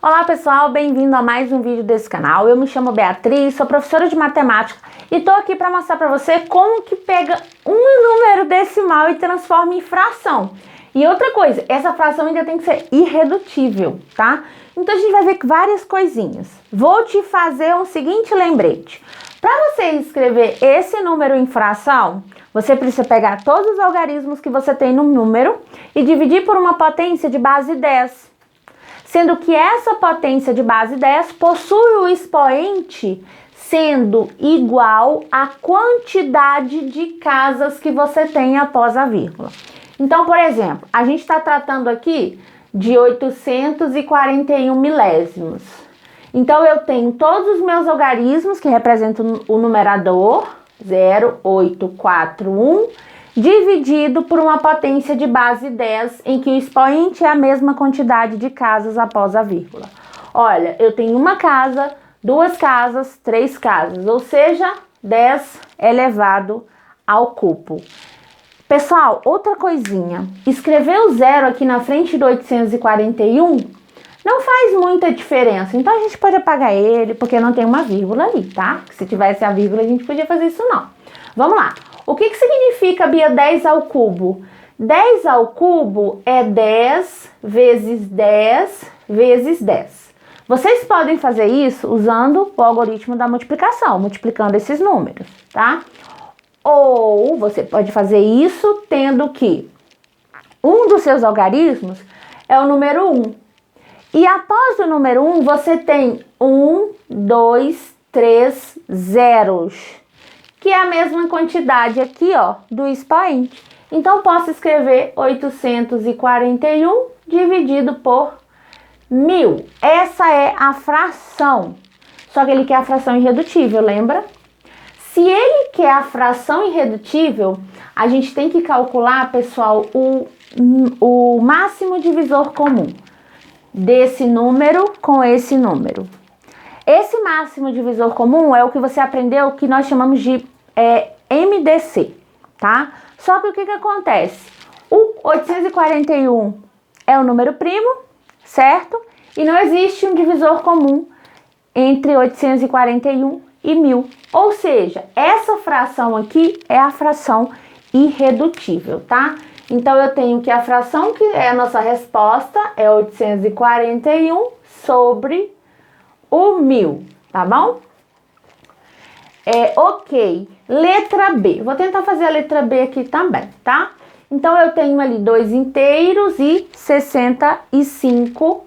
Olá pessoal, bem-vindo a mais um vídeo desse canal. Eu me chamo Beatriz, sou professora de matemática e tô aqui para mostrar para você como que pega um número decimal e transforma em fração. E outra coisa, essa fração ainda tem que ser irredutível, tá? Então a gente vai ver várias coisinhas. Vou te fazer um seguinte lembrete. Para você escrever esse número em fração, você precisa pegar todos os algarismos que você tem no número e dividir por uma potência de base 10. Sendo que essa potência de base 10 possui o expoente sendo igual à quantidade de casas que você tem após a vírgula. Então, por exemplo, a gente está tratando aqui de 841 milésimos. Então, eu tenho todos os meus algarismos que representam o numerador, 0,841, dividido por uma potência de base 10, em que o expoente é a mesma quantidade de casas após a vírgula. Olha, eu tenho uma casa, duas casas, três casas, ou seja, 10 elevado ao cubo. Pessoal, outra coisinha, escrever o zero aqui na frente do 841 não faz muita diferença, então a gente pode apagar ele, porque não tem uma vírgula ali, tá? Se tivesse a vírgula, a gente podia fazer isso não. Vamos lá. O que significa, Bia, 10 ao cubo? 10 ao cubo é 10 vezes 10 vezes 10. Vocês podem fazer isso usando o algoritmo da multiplicação, multiplicando esses números, tá? Ou você pode fazer isso tendo que um dos seus algarismos é o número 1. E após o número 1, você tem 1, 2, 3 zeros, que é a mesma quantidade aqui, ó, do expoente. Então, posso escrever 841 dividido por 1000. Essa é a fração. Só que ele quer a fração irredutível, lembra? Se ele quer a fração irredutível, a gente tem que calcular, pessoal, o máximo divisor comum desse número com esse número. Esse máximo divisor comum é o que você aprendeu, que nós chamamos de MDC, tá? Só que o que acontece? O 841 é o número primo, certo? E não existe um divisor comum entre 841 e 1000. Ou seja, essa fração aqui é a fração irredutível, tá? Então, eu tenho que a fração que é a nossa resposta é 841 sobre o 1000, tá bom? Ok. Letra B. Vou tentar fazer a letra B aqui também, tá? Então, eu tenho ali 2 inteiros e 65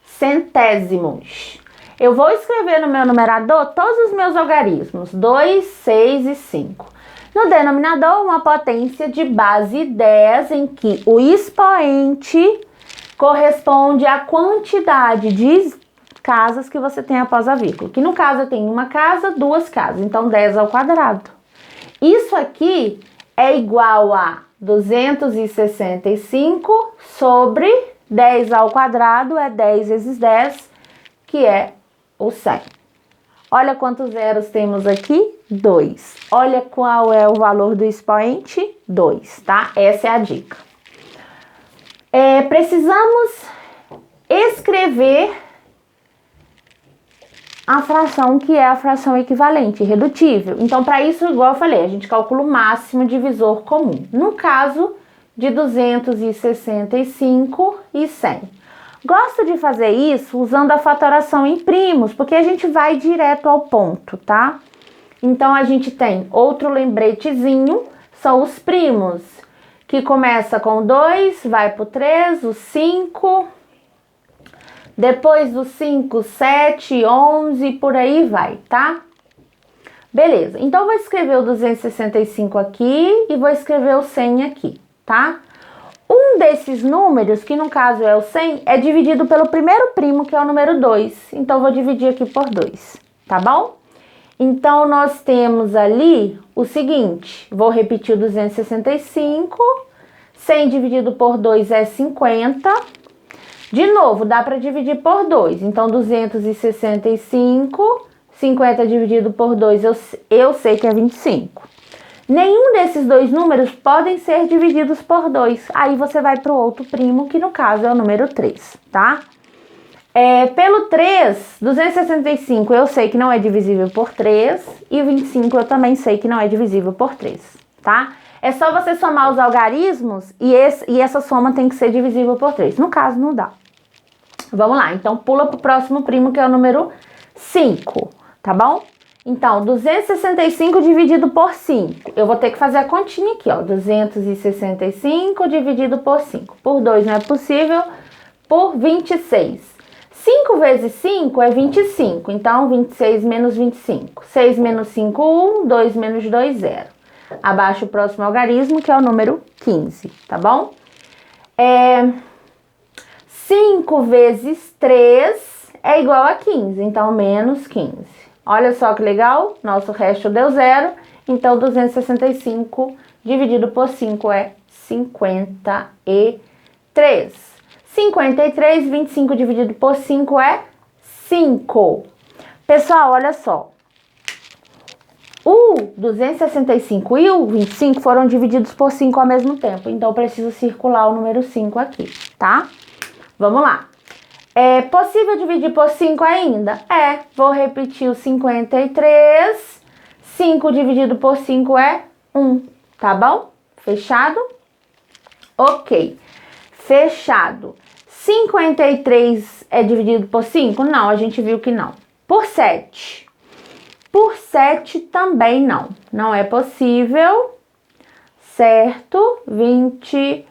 centésimos. Eu vou escrever no meu numerador todos os meus algarismos, 2, 6 e 5. No denominador, uma potência de base 10, em que o expoente corresponde à quantidade de casas que você tem após a vírgula. Que no caso eu tenho uma casa, duas casas, então 10 ao quadrado. Isso aqui é igual a 265 sobre 10 ao quadrado, é 10 vezes 10, que é o 100. Olha quantos zeros temos aqui, 2. Olha qual é o valor do expoente, 2, tá? Essa é a dica. Precisamos escrever a fração que é a fração equivalente, irredutível. Então, para isso, igual eu falei, a gente calcula o máximo divisor comum. No caso de 265 e 100. Gosto de fazer isso usando a fatoração em primos, porque a gente vai direto ao ponto, tá? Então, a gente tem outro lembretezinho, são os primos, que começa com 2, vai pro 3, o 5, depois do 5, 7, 11, por aí vai, tá? Beleza, então eu vou escrever o 265 aqui e vou escrever o 100 aqui, tá? Um desses números, que no caso é o 100, é dividido pelo primeiro primo, que é o número 2. Então, eu vou dividir aqui por 2, tá bom? Então, nós temos ali o seguinte, vou repetir o 265, 100 dividido por 2 é 50. De novo, dá para dividir por 2, então 265, 50 dividido por 2 eu sei que é 25. Nenhum desses dois números podem ser divididos por 2. Aí você vai para o outro primo, que no caso é o número 3, tá? Pelo 3, 265 eu sei que não é divisível por 3 e 25 eu também sei que não é divisível por 3, tá? É só você somar os algarismos e essa soma tem que ser divisível por 3. No caso, não dá. Vamos lá, então pula pro próximo primo, que é o número 5, tá bom? Então, 265 dividido por 5. Eu vou ter que fazer a continha aqui, ó. 265 dividido por 5. Por 2 não é possível, por 26. 5 vezes 5 é 25, então 26 menos 25. 6 menos 5, 1, 2 menos 2, 0. Abaixo o próximo algarismo, que é o número 15, tá bom? 5 vezes 3 é igual a 15, então menos 15. Olha só que legal, nosso resto deu 0, então 265 dividido por 5 é 53. 53, 25 dividido por 5 é 5. Pessoal, olha só. O 265 e o 25 foram divididos por 5 ao mesmo tempo. Então, eu preciso circular o número 5 aqui, tá? Vamos lá. É possível dividir por 5 ainda? Vou repetir o 53. 5 dividido por 5 é 1, tá bom? Fechado? Ok. Fechado. 53 é dividido por 5? Não, a gente viu que não. Por 7. Por 7 também não. Não é possível. Certo? 20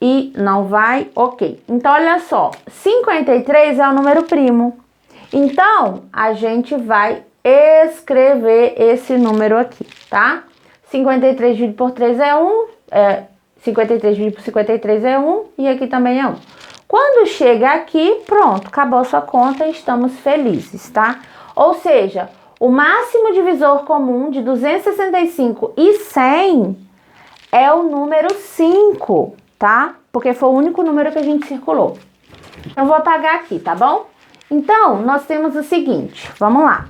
e não vai. Ok. Então, olha só. 53 é o número primo. Então, a gente vai escrever esse número aqui, tá? 53 dividido por 3 é 1. 53 dividido por 53 é 1. E aqui também é 1. Quando chega aqui, pronto, acabou a sua conta, estamos felizes, tá? Ou seja, o máximo divisor comum de 265 e 100 é o número 5, tá? Porque foi o único número que a gente circulou. Eu vou apagar aqui, tá bom? Então, nós temos o seguinte, vamos lá.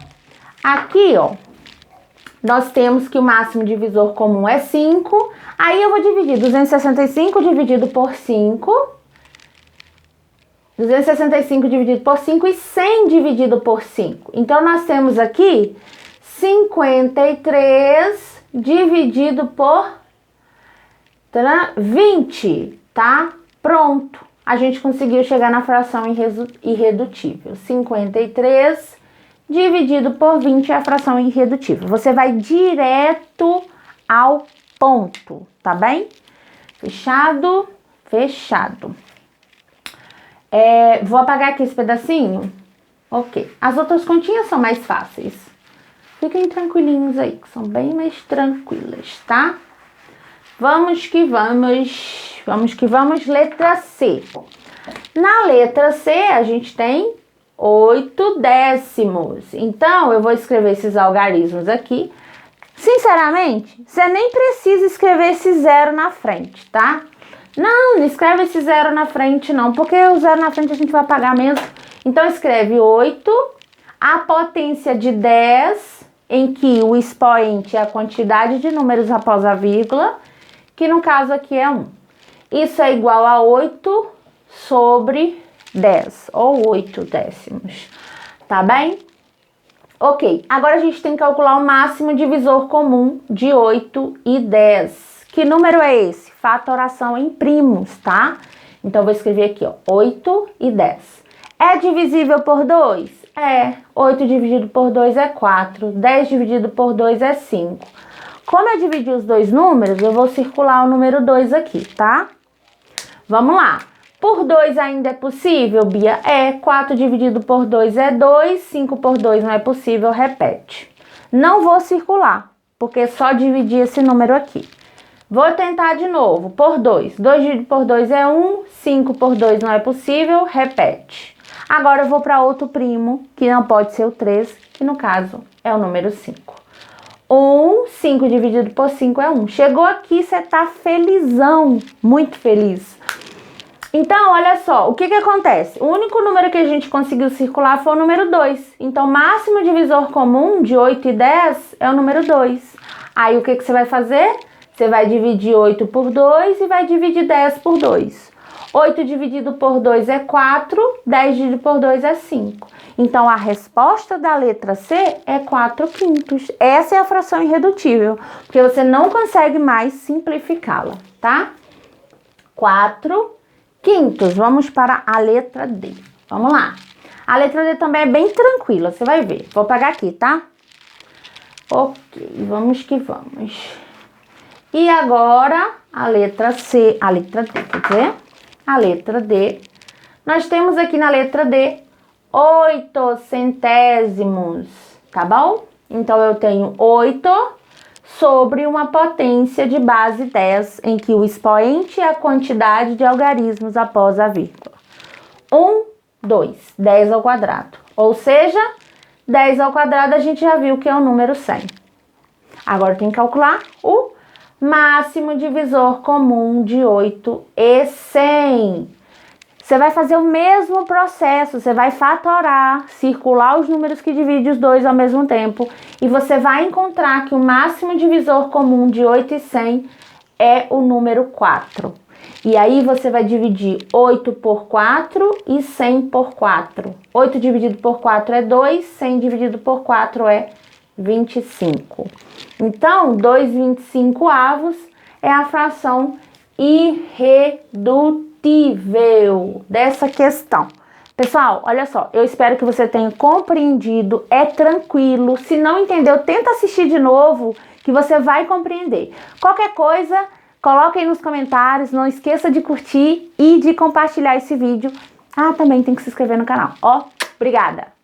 Aqui, ó, nós temos que o máximo divisor comum é 5. Aí eu vou dividir 265 dividido por 5. 265 dividido por 5 e 100 dividido por 5. Então, nós temos aqui 53 dividido por 20, tá? Pronto. A gente conseguiu chegar na fração irredutível. 53 dividido por 20 é a fração irredutível. Você vai direto ao ponto, tá bem? Fechado? Fechado. Vou apagar aqui esse pedacinho. Ok. As outras continhas são mais fáceis. Fiquem tranquilinhos aí, que são bem mais tranquilas, tá? Vamos que vamos. Vamos que vamos. Letra C. Na letra C, a gente tem 8 décimos. Então, eu vou escrever esses algarismos aqui. Sinceramente, você nem precisa escrever esse 0 na frente, tá? Não escreve esse 0 na frente não, porque o 0 na frente a gente vai apagar mesmo. Então, escreve 8, a potência de 10, em que o expoente é a quantidade de números após a vírgula, que no caso aqui é 1. Isso é igual a 8 sobre 10, ou 8 décimos, tá bem? Ok, agora a gente tem que calcular o máximo divisor comum de 8 e 10. Que número é esse? Fatoração em primos, tá? Então, vou escrever aqui, ó, 8 e 10. É divisível por 2? 8 dividido por 2 é 4. 10 dividido por 2 é 5. Como eu dividi os dois números, eu vou circular o número 2 aqui, tá? Vamos lá. Por 2 ainda é possível, Bia? 4 dividido por 2 é 2. 5 por 2 não é possível, repete. Não vou circular, porque só dividi esse número aqui. Vou tentar de novo, por 2. 2 dividido por 2 é 1, 5 por 2 não é possível, repete. Agora eu vou para outro primo, que não pode ser o 3, que no caso é o número 5. 5 dividido por 5 é 1. Chegou aqui, você tá felizão, muito feliz. Então, olha só, o que acontece? O único número que a gente conseguiu circular foi o número 2. Então, máximo divisor comum de 8 e 10 é o número 2. Aí, o que você vai fazer? Você vai dividir 8 por 2 e vai dividir 10 por 2. 8 dividido por 2 é 4, 10 dividido por 2 é 5. Então, a resposta da letra C é 4/5. Essa é a fração irredutível, porque você não consegue mais simplificá-la, tá? 4/5. Vamos para a letra D. Vamos lá. A letra D também é bem tranquila, você vai ver. Vou pegar aqui, tá? Ok, vamos que vamos. E agora, a letra C, a letra D, quer dizer, a letra D. Nós temos aqui na letra D 8 centésimos, tá bom? Então, eu tenho 8 sobre uma potência de base 10, em que o expoente é a quantidade de algarismos após a vírgula. 1, 2, 10 ao quadrado. Ou seja, 10 ao quadrado a gente já viu que é o número 100. Agora, tem que calcular o máximo divisor comum de 8 e 100. Você vai fazer o mesmo processo, você vai fatorar, circular os números que dividem os dois ao mesmo tempo, e você vai encontrar que o máximo divisor comum de 8 e 100 é o número 4. E aí você vai dividir 8 por 4 e 100 por 4. 8 dividido por 4 é 2, 100 dividido por 4 é 25. Então, 2/25 é a fração irredutível dessa questão. Pessoal, olha só, eu espero que você tenha compreendido, é tranquilo. Se não entendeu, tenta assistir de novo, que você vai compreender. Qualquer coisa, coloque aí nos comentários, não esqueça de curtir e de compartilhar esse vídeo. Ah, também tem que se inscrever no canal. Ó, obrigada!